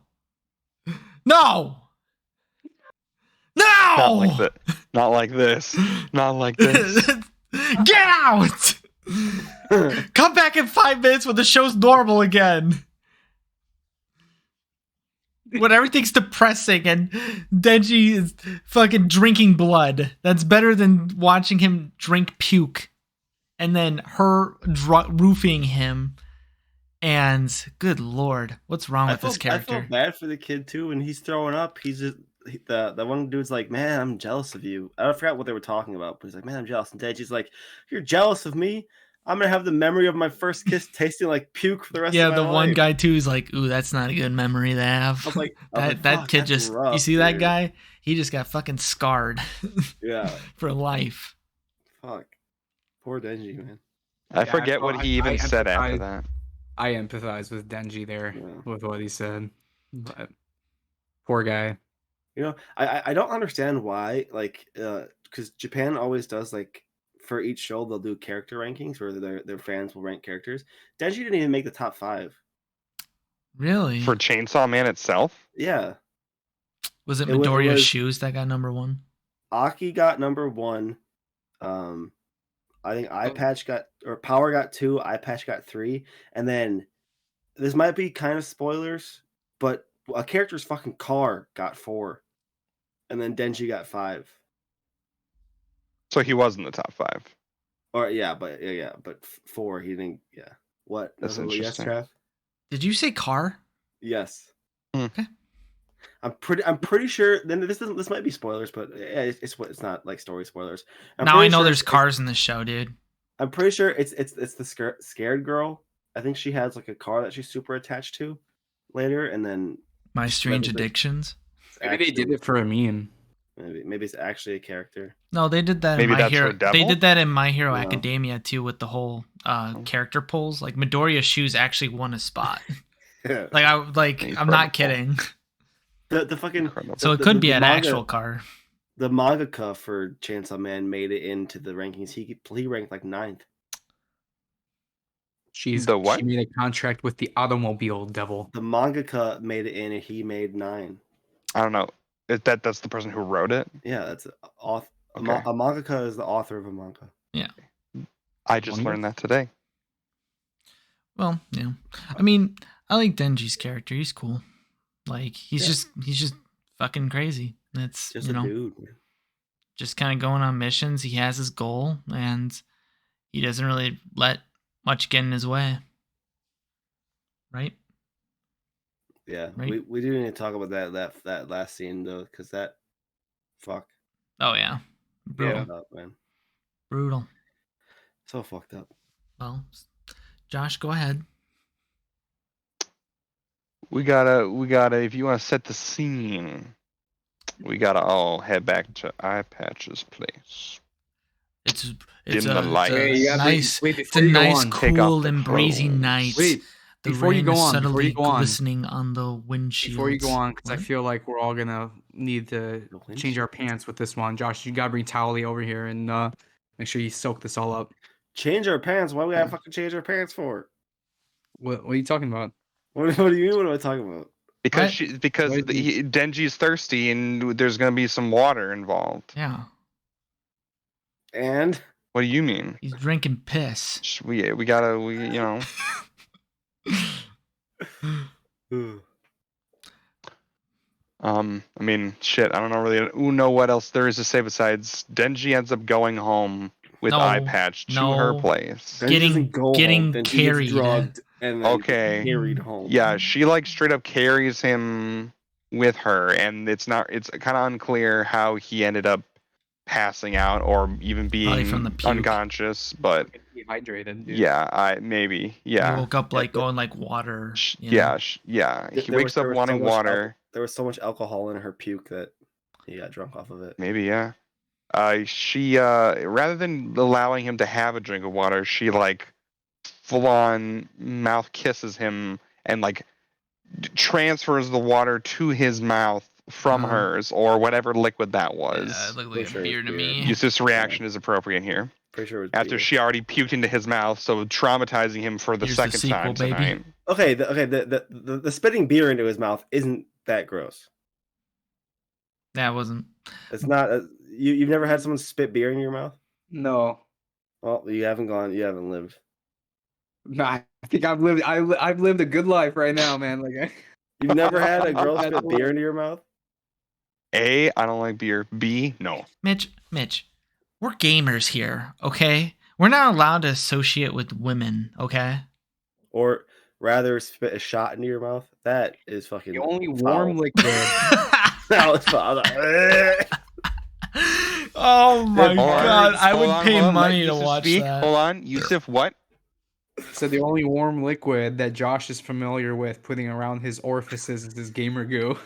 no, no, Not like that. Not like this. Not like this. Get out! Come back in 5 minutes when the show's normal again. When everything's depressing and Denji is fucking drinking blood. That's better than watching him drink puke. And then her roofing him. And good lord, what's wrong with this I character? feel bad for the kid too when he's throwing up. He's just the one dude's like, "Man, I'm jealous of you." I forgot what they were talking about, but he's like, "Man, I'm jealous." And Deji's like, "You're jealous of me? I'm gonna have the memory of my first kiss tasting like puke for the rest Yeah, of my the life." one guy too is like, ooh, that's not a good memory to have. I was like, that "Fuck, kid that's just you rough, see that dude." guy? He just got fucking scarred Yeah, for life. fuck, poor Denji, man. I forget what he even said after that. I empathize with Denji there Yeah. with what he said. But poor guy. You know, I don't understand why, like, because Japan always does, like, for each show they'll do character rankings where their fans will rank characters. Denji didn't even make the top 5. Really? For Chainsaw Man itself? Yeah, Was it it was- Midoriya's shoes that got number 1? Aki got number 1. I think Eye Patch got, or Power got 2, Eye Patch got 3, and then this might be kind of spoilers, but a character's fucking car got 4, and then Denji got 5. So he was in the top 5. Or yeah, but 4 he didn't. Yeah, what? That's Yes, interesting. Trav? Did you say car? Yes. Okay. I'm pretty sure. Then this might be spoilers, but it's not like story spoilers. Now I know there's cars in this show, dude. I'm pretty sure it's the scared girl. I think she has like a car that she's super attached to later, and then My Strange maybe- Addictions. Maybe they did it for a meme. Maybe it's actually a character. No, they did that Maybe in My that's her Hero. They devil? did that in My Hero No. Academia too with the whole character polls. Like Midoriya's shoes actually won a spot. Yeah. I'm not kidding. The fucking Incredible. So it the- could the be an manga- actual car. The mangaka for Chainsaw Man made it into the rankings. He ranked like 9th. She what? made a contract with the automobile devil. The mangaka made it in, and he made 9. I don't know. That's the person who wrote it? Yeah, that's author. Okay. A mangaka is the author of a manga. I just Wonder. learned that today. Well, yeah. I mean, I like Denji's character. He's cool. Like he's just fucking crazy. That's Just a dude. Man. just kind of going on missions. He has his goal, and he doesn't really let much get in his way. Right? Yeah, Right. we do need to talk about that last scene though, because that fuck Oh yeah. Brutal. fucked up, man. Brutal. So fucked up. Well, Josh, go ahead. we gotta. If you want to set the scene, we gotta all head back to Eye Patch's place. It's Dim a, the light. it's a Wait, you have to- nice, wait, it's before a you go nice, on. Take off cool, the and breezy clothes. night. Wait, The before you rain go is on, before subtly you go on. glistening on the windshield. Before you go on, because I What? feel like we're all gonna need to change our pants with this one. Josh, you gotta bring Towley over here and make sure you soak this all up. Change our pants? Why we gotta fucking change our pants for? What are you talking about? What do you mean? What am I talking about? Because What? Denji's thirsty and there's gonna be some water involved. Yeah, And What do you mean? he's drinking piss. We gotta I mean, shit. I don't know what else there is to say besides Denji ends up going home with No, Eye Patch to her no. place. then she Getting- doesn't go getting home, then she carried. gets drugged and then Okay. carried home. Yeah, she like straight up carries him with her, and it's kind of unclear how he ended up passing out or even being from the puke. unconscious. But Dehydrated. Dude. yeah, maybe He yeah. woke up like going like water. you know? Yeah. He There wakes was up so wanting much water. There was so much alcohol in her puke that he got drunk off of it. Maybe, yeah. She rather than allowing him to have a drink of water, she like full on mouth kisses him and like transfers the water to his mouth from hers or whatever liquid that was. Yeah, it looked Pretty like sure a beer it's to beer. me. Yusuf's reaction is appropriate here. Pretty sure it was After beer. she already puked into his mouth, so traumatizing him for the Here's the second sequel, time baby. tonight. Okay, the spitting beer into his mouth isn't that gross. That wasn't. It's not. You've never had someone spit beer in your mouth? No. Well, you haven't lived. Nah, I think I've lived a good life right now, man. Like You've never had a girl spit beer into your mouth? A, I don't like beer. B, no. Mitch, we're gamers here, okay? We're not allowed to associate with women, okay? Or rather, spit a shot into your mouth? That is fucking. the only foul. warm liquid. That was foul. Oh my Hold on, god, I would Hold pay on, let money to Yusuf watch speak. that. Hold on, Yusuf, what? So the only warm liquid that Josh is familiar with putting around his orifices is his gamer goo.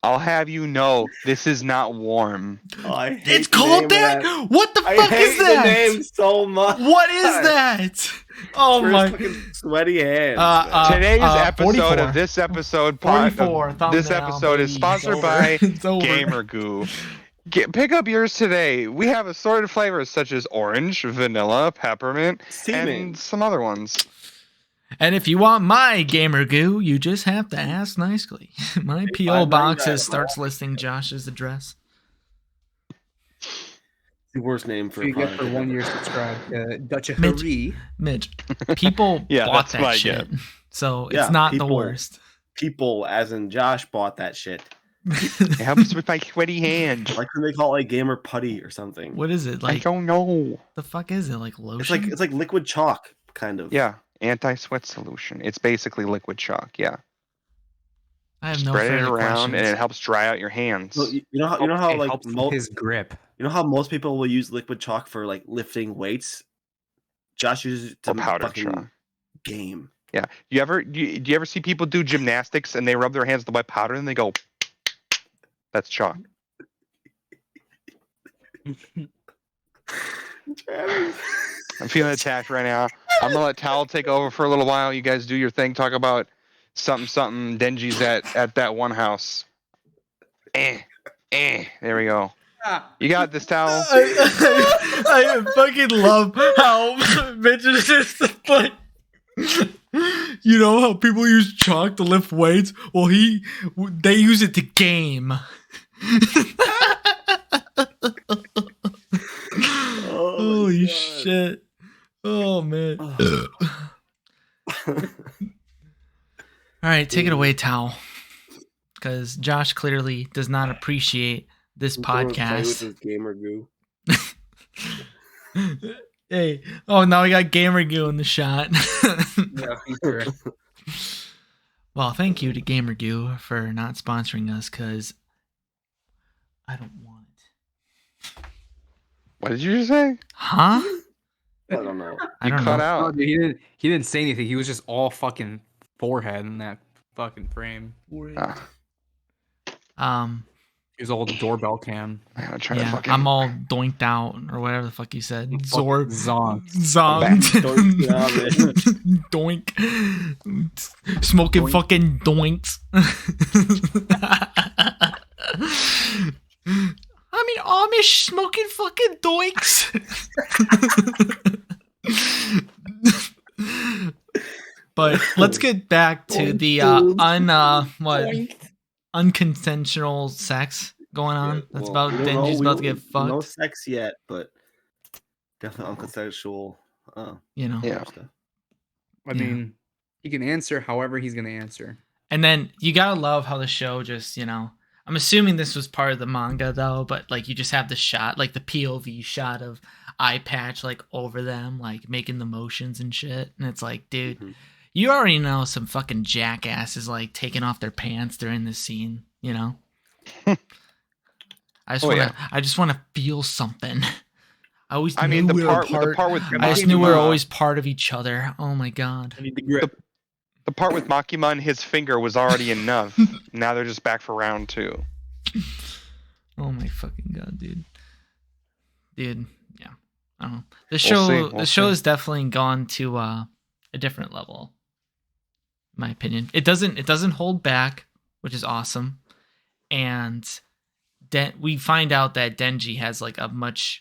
I'll have you know, this is not warm. Oh, I hate It's the name called of that? What the I fuck hate is the that? name so much. What is that? Oh First my. fucking sweaty hands. man. Today's episode 44. of this episode 44 this thumbnail, episode is baby. sponsored It's over. by It's over. Gamer Goo. Pick up yours today. We have assorted flavors such as orange, vanilla, peppermint, Semen. and some other ones. And if you want my gamer goo, you just have to ask nicely. My PO boxes starts listing Josh's address. The worst name for So a you get product for I've 1 ever year heard. subscribed to Dutch Mitch. Harry. Mitch, people Yeah, bought that's that what I shit. get. So it's Yeah, not the people. worst. People, as in Josh, bought that shit. It helps with my sweaty hands. Why couldn't they call it like gamer putty or something? What is it? I Like, don't know. the fuck is it? Like lotion? It's like liquid chalk, kind of. Yeah, anti-sweat solution. It's basically liquid chalk. Yeah, I have no spread it further around questions. and it helps dry out your hands. So you know how It like helps with his grip. you know how most people will use liquid chalk for like lifting weights. Josh uses it to Or powder fucking chalk. game. Yeah. Do you ever see people do gymnastics and they rub their hands with the white powder and they go, "That's chalk." Travis. I'm feeling attacked right now. I'm gonna let Towel take over for a little while. You guys do your thing. Talk about something. Denji's at that one house. There we go. You got this, Towel. I fucking love how Mitch is just like, you know how people use chalk to lift weights? Well, they use it to game. Holy shit. Oh, man. All right, take it away, Towel. Because Josh clearly does not appreciate this Play with podcast. his gamer goo. Hey, oh, now we got Gamer Goo in the shot. Yeah, feature. Well, thank you to Gamer Goo for not sponsoring us because I don't want it. What did you just say? Huh? I don't know. I don't cut know. No, out. dude, he didn't say anything. He was just all fucking forehead in that fucking frame. Ah, He was all doorbell cam. man, I'm trying to Yeah, fucking. I'm all doinked out or whatever the fuck you said. Fucking zonked. Zonked. Doink, yeah, man. Doink. Smoking Doink. fucking doinks. I mean, Amish smoking fucking doinks. But let's get back to Doink, the dude. unconventional sex going on. Yeah, That's well, about we don't know. Denji's We about to don't get fucked. no sex yet, but definitely unconsensual. You know. Yeah. Stuff. I Yeah. mean, he can answer however he's gonna answer. And then you gotta love how the show just, I'm assuming this was part of the manga though, but like you just have the shot, like the POV shot of eye patch like over them, like making the motions and shit. And it's like, dude, Mhm. you already know some fucking jackass is like taking off their pants during this scene, I just wanna feel something. I always I knew mean, the we were part part. with I just Makima- knew we were always part of each other. Oh my god. I need the grip. the part with Makima and his finger was already enough. Now they're just back for round 2. Oh my fucking god, dude. Dude, yeah. I don't know. The We'll show see, the we'll show see. has definitely gone to a different level. In my opinion. It doesn't hold back, which is awesome. And we find out that Denji has like a much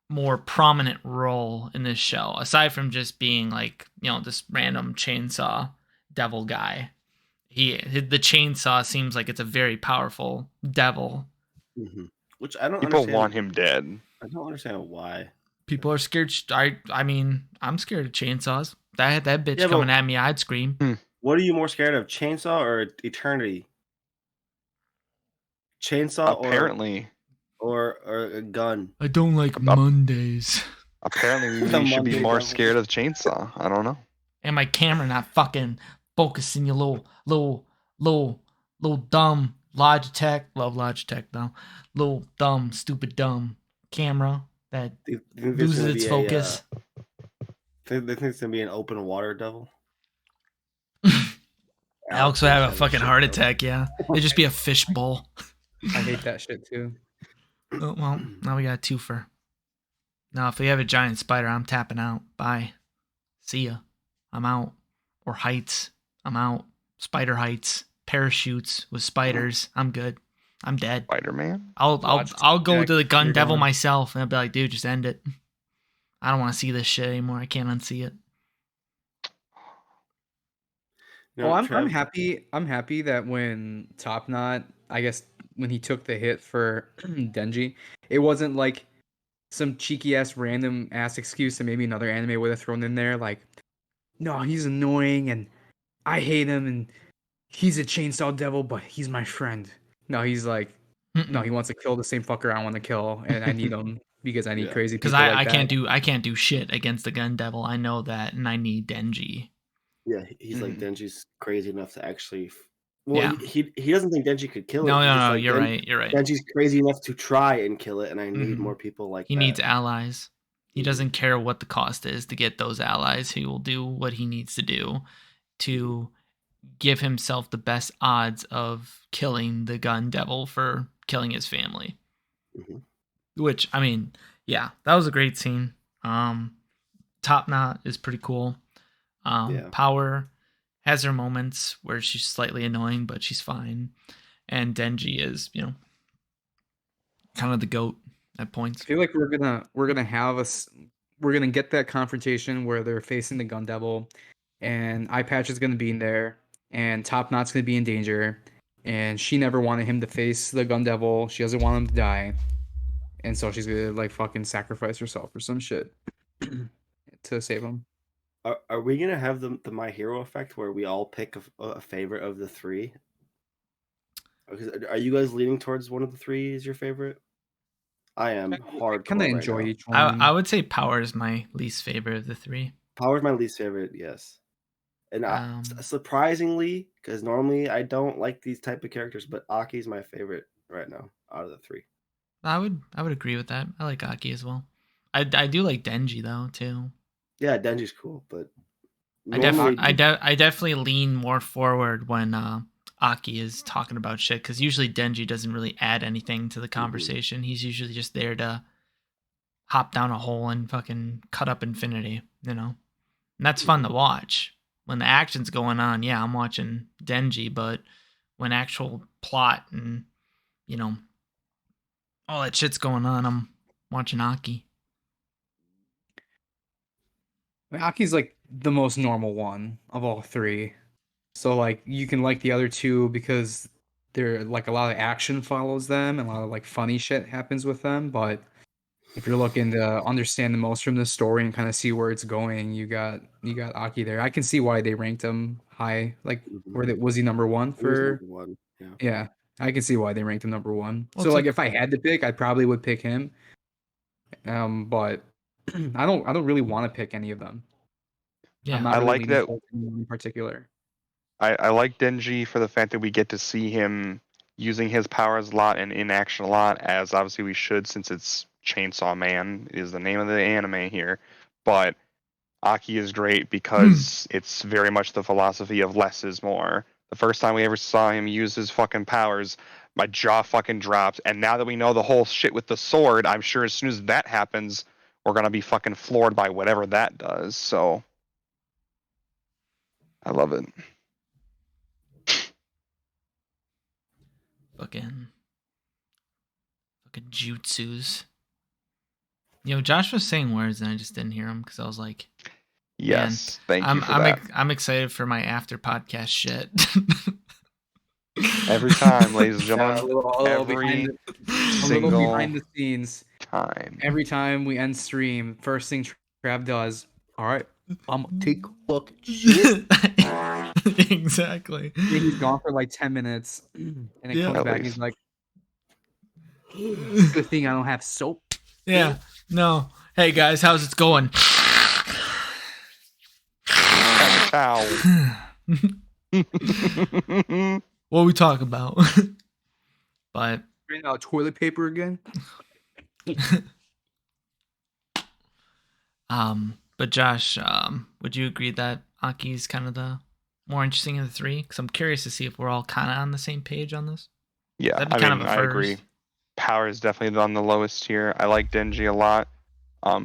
more prominent role in this show, aside from just being like, this random chainsaw devil guy. The chainsaw seems like it's a very powerful devil. Mhm. Which I don't People understand. want him dead. I don't understand why. People are scared. I mean, I'm scared of chainsaws. That bitch Yeah, but- coming at me, I'd scream. What are you more scared of, chainsaw or eternity? Chainsaw Apparently, or a gun? I don't like Up- Mondays. apparently The we should be Monday more devil. scared of chainsaw. I don't know. And my camera not fucking focusing, you little dumb Logitech. Love Logitech though. Little dumb, stupid dumb camera that Do you think there's loses gonna its be focus. They think it's gonna be an open water devil. Alex would have a a fucking shit heart devil. attack, yeah. It'd just be a fish bowl. I hate that shit too. Oh, well, now we got a twofer. Now, if we have a giant spider, I'm tapping out. Bye. See ya. I'm out. Or heights. I'm out. Spider heights. Parachutes with spiders. I'm good. I'm dead. Spider-Man? I'll go Jack, to the gun you're devil gone. myself and I'll be like, dude, just end it. I don't want to see this shit anymore. I can't unsee it. You know, I'm Trav, happy. I'm happy that when Top Knot, I guess when he took the hit for Denji, it wasn't like some cheeky ass random ass excuse that maybe another anime would have thrown in there. Like, no, he's annoying and I hate him and he's a chainsaw devil, but he's my friend. No, he's like, no, he wants to kill the same fucker I want to kill, and I need him because I need Yeah. crazy Because people like I that. can't do shit against the gun devil. I know that, and I need Denji. yeah, he's like Mhm. Denji's crazy enough to actually. Well, Yeah. he doesn't think Denji could kill it. No, He's no, just no. like, You're right. You're right. Denji's crazy enough to try and kill it, and I need Mhm. more people like He that. needs allies. He Mhm. doesn't care what the cost is to get those allies. He will do what he needs to do to give himself the best odds of killing the gun devil for killing his family. Mhm. Which, I mean, yeah, that was a great scene. Top Knot is pretty cool. Yeah. Power has her moments where she's slightly annoying, but she's fine. And Denji is, kind of the GOAT at points. I feel like we're gonna get that confrontation where they're facing the gun devil, and Eye Patch is gonna be in there, and Top Knot's gonna be in danger, and she never wanted him to face the gun devil. She doesn't want him to die, and so she's gonna like fucking sacrifice herself or some shit to save him. Are we gonna have the My Hero effect where we all pick a favorite of the three? Are you guys leaning towards one of the three as your favorite? I am I hardcore kind of right enjoy now. each one. I would say Power is my least favorite of the three. Power's my least favorite, yes. And surprisingly, because normally I don't like these type of characters, but Aki's my favorite right now out of the three. I would agree with that. I like Aki as well. I do like Denji though too. Yeah, Denji's cool, but I normally definitely lean more forward when Aki is talking about shit because usually Denji doesn't really add anything to the conversation. He's usually just there to hop down a hole and fucking cut up infinity, you know. And that's fun to watch. When the action's going on, yeah, I'm watching Denji, but when actual plot and you know all that shit's going on, I'm watching Aki. I mean, Aki's like the most normal one of all three. So like you can like the other two because they're like a lot of action follows them and a lot of like funny shit happens with them. But if you're looking to understand the most from the story and kind of see where it's going, you got Aki there. I can see why they ranked him high. Like was he number one he was for? number one. Yeah. Yeah, I can see why they ranked him number one. Well, So it's like like- if I had to pick, I probably would pick him. But I don't really want to pick any of them. Yeah, I'm not I really like leaning that- towards anyone in particular. I like Denji for the fact that we get to see him using his powers a lot and in action a lot, as obviously we should since it's Chainsaw Man is the name of the anime here. But Aki is great because it's very much the philosophy of less is more. The first time we ever saw him use his fucking powers, my jaw fucking dropped. And now that we know the whole shit with the sword, I'm sure as soon as that happens, we're gonna be fucking floored by whatever that does. So I love it. fucking jutsus. You know, Josh was saying words and I just didn't hear him because I was like, Yes, thank you for that. I'm excited for my after podcast shit. Every time, ladies and Yeah, gentlemen, a little behind single the scenes. time. Every time we end stream, first thing Trav does, all right, I'm gonna take a fucking shit. Exactly. And he's gone for like 10 minutes, and then Yeah. comes At back. And least. he's like, "Good thing I don't have soap." Yeah. No. Hey guys, how's it going? Ciao. What are we talking about? But Bring out toilet paper again. but Josh, would you agree that Aki's kind of the more interesting of the three? Because I'm curious to see if we're all kind of on the same page on this. Yeah, That'd be I kind mean, of a I first. agree. Power is definitely on the lowest tier. I like Denji a lot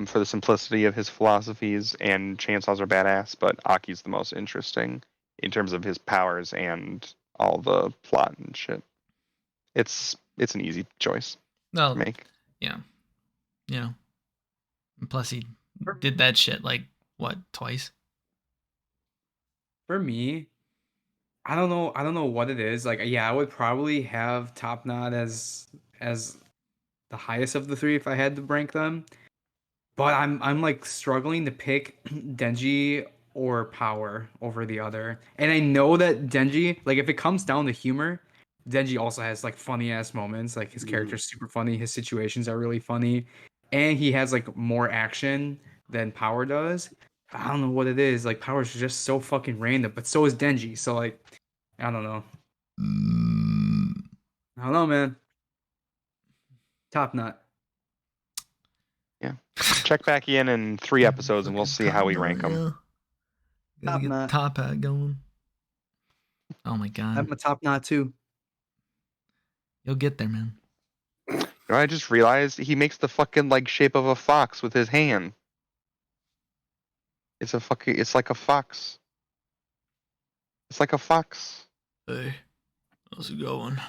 for the simplicity of his philosophies, and chainsaws are badass, but Aki's the most interesting in terms of his powers and all the plot and shit. It's an easy choice Well, to make. yeah, you know. And plus, he did that shit like what twice? For me, I don't know what it is. Like, yeah, I would probably have Top Knot as the highest of the three if I had to rank them. But I'm like struggling to pick Denji or Power over the other. And I know that Denji, like if it comes down to humor, Denji also has like funny ass moments. Like his character's super funny, his situations are really funny, and he has like more action than Power does. I don't know what it is. Like Power's just so fucking random, but so is Denji. So like, I don't know. I don't know, man. Top Knot. Check back in 3 episodes and we'll see how we rank them. Gotta Top get the knot. top hat going. Oh my god, I'm a Top Knot too. you'll get there, man. You know, I just realized he makes the fucking like shape of a fox with his hand. It's like a fox. It's like a fox. Hey, how's it going? What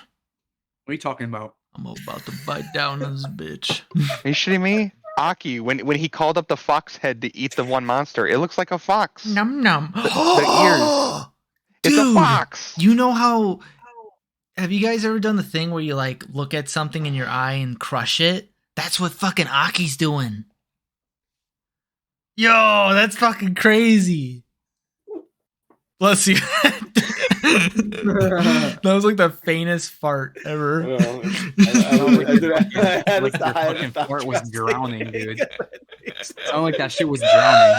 are you talking about? I'm about to bite down this bitch. Are you shitting me? Aki, when he called up the fox head to eat the one monster, it looks like a fox. Num num. The ears. It's a Dude, fox. you know how? Have you guys ever done the thing where you like look at something in your eye and crush it? That's what fucking Aki's doing. Yo, that's fucking crazy. Bless you. That was like the faintest fart ever. Well, Like the fucking fart was drowning, dude. Sounded like that shit was drowning.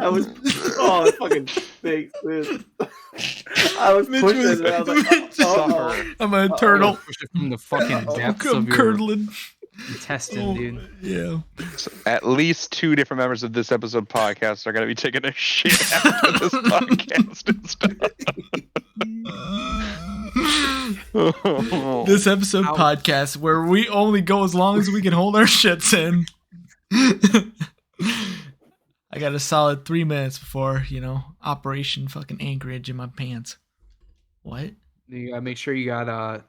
I was that fucking thanks, man. I was Mitch pushing was- it and I was like, Mitch- oh, I'm a turtle. Push it from the fucking depths I'm of your curdling. Testing, dude. Yeah. So at least 2 different members of this episode podcast are going to be taking a shit after this podcast and stuff. This episode Ouch. podcast where we only go as long as we can hold our shits in. I got a solid 3 minutes before, Operation fucking Anchorage in my pants. What? You gotta make sure you got a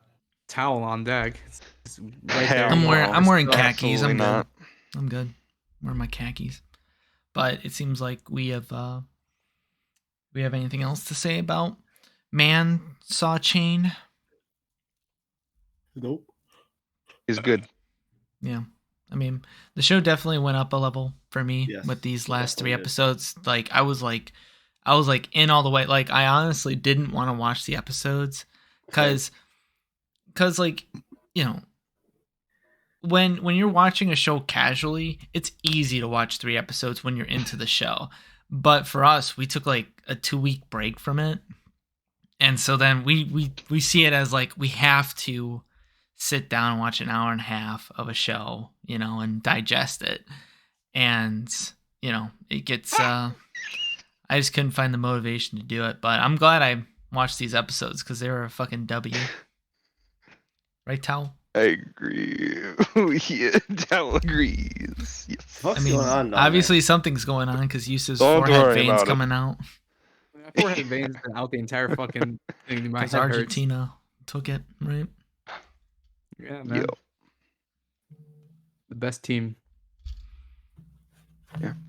towel on deck. It's right there. Hell I'm wearing no, khakis. I'm absolutely good. not. I'm good. I'm wearing my khakis. But it seems like we have anything else to say about Man Saw Chain? Nope. Is good. Yeah. I mean, the show definitely went up a level for me Yes, with these last 3 definitely did. episodes. Like I was in all the way. Like I honestly didn't want to watch the episodes cuz like, when you're watching a show casually, it's easy to watch 3 episodes when you're into the show. But for us, we took like a 2-week break from it. And so then we see it as like we have to sit down and watch an hour and a half of a show, and digest it. And, it gets, I just couldn't find the motivation to do it. But I'm glad I watched these episodes because they were a fucking W. Right, Towel? I agree. Yeah, Towel agrees. Yes. What's I mean, going on? obviously something's going on because Yossef's Don't forehead worry veins about it. coming out My forehead veins been out the entire fucking thing. My because head hurts. Argentina took it, right? Yeah, man. Yo. The best team.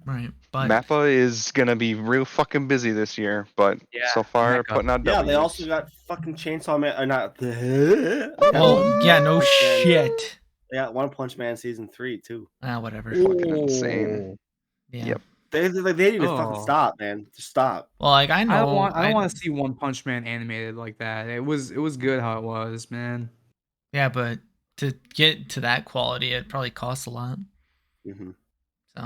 Right. But Mappa is gonna be real fucking busy this year, but Yeah, so far Mecca. putting out Yeah, W's. they also got fucking Chainsaw Man. Or not. well, yeah, no shit. They got One Punch Man season 3 too. Whatever. Fucking insane. Yeah. Yep. They need to fucking Oh. stop, man. Just stop. Well, like I know I don't want to see One Punch Man animated like that. It was good how it was, man. Yeah, but to get to that quality, it probably costs a lot. Mm-hmm. So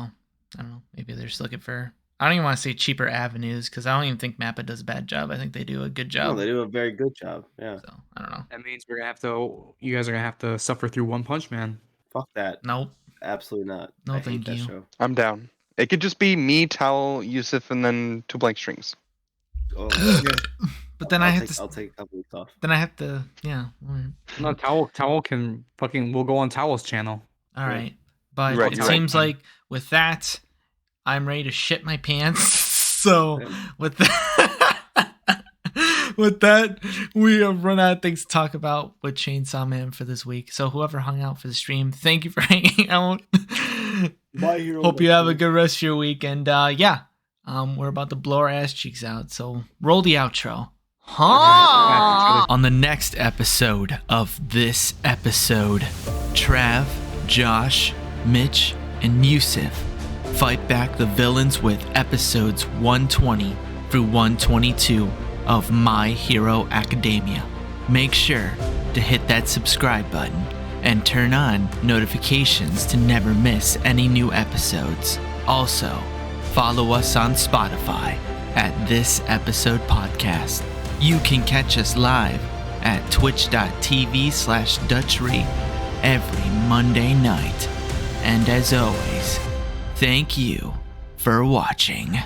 I don't know. Maybe they're just looking for. I don't even want to say cheaper avenues because I don't even think Mappa does a bad job. I think they do a good No, job. they do a very good job. Yeah. So I don't know. That means you guys are gonna have to suffer through One Punch Man. Fuck that. Nope. Absolutely not. No, I hate thank that you. show. I'm down. It could just be me, Towel, Yossef, and then 2 blank strings. Oh, But then I'll take a couple weeks off. Then I have to. Yeah. All right. No, Towel can fucking. We'll go on Towel's channel. All right. But Right, it you're seems like with that, I'm ready to shit my pants. So with that, we have run out of things to talk about with Chainsaw Man for this week. So whoever hung out for the stream, thank you for hanging out. My hero. Hope you have a good rest of your week. And we're about to blow our ass cheeks out. So roll the outro. Huh? On the next episode of this episode, Trav, Josh, Mitch, and Yossef fight back the villains with episodes 120 through 122 of My Hero Academia. Make sure to hit that subscribe button and turn on notifications to never miss any new episodes. Also, follow us on Spotify at This Episode Podcast. You can catch us live at twitch.tv/Dutchery every Monday night. And as always, thank you for watching.